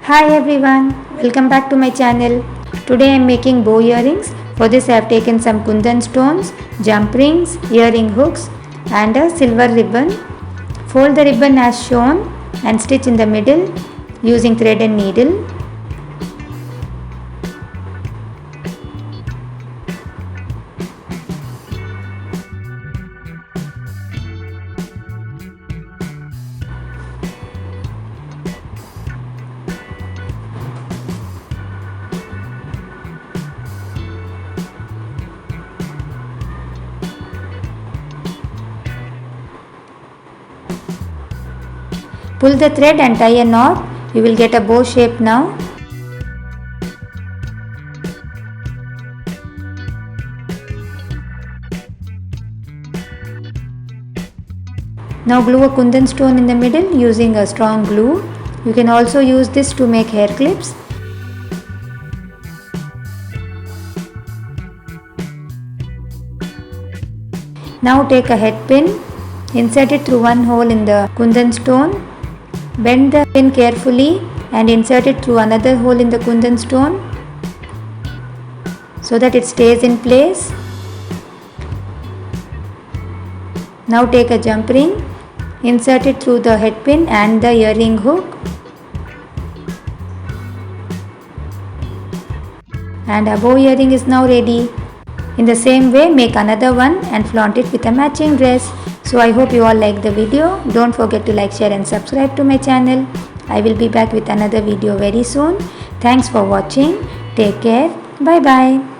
Hi everyone, welcome back to my channel. Today I am making bow earrings. For this I have taken some kundan stones, jump rings, earring hooks and a silver ribbon. Fold the ribbon as shown and stitch in the middle using thread and needle. Pull the thread and tie a knot. You will get a bow shape now. Now glue a kundan stone in the middle using a strong glue. You can also use this to make hair clips. Now take a head pin, insert it through one hole in the kundan stone. Bend the pin carefully and insert it through another hole in the kundan stone so that it stays in place. Now take a jump ring, insert it through the head pin and the earring hook. And our bow earring is now ready. In the same way, make another one and flaunt it with a matching dress. So I hope you all like the video. Don't forget to like, share and subscribe to my channel. I will be back with another video very soon. Thanks for watching. Take care. Bye bye.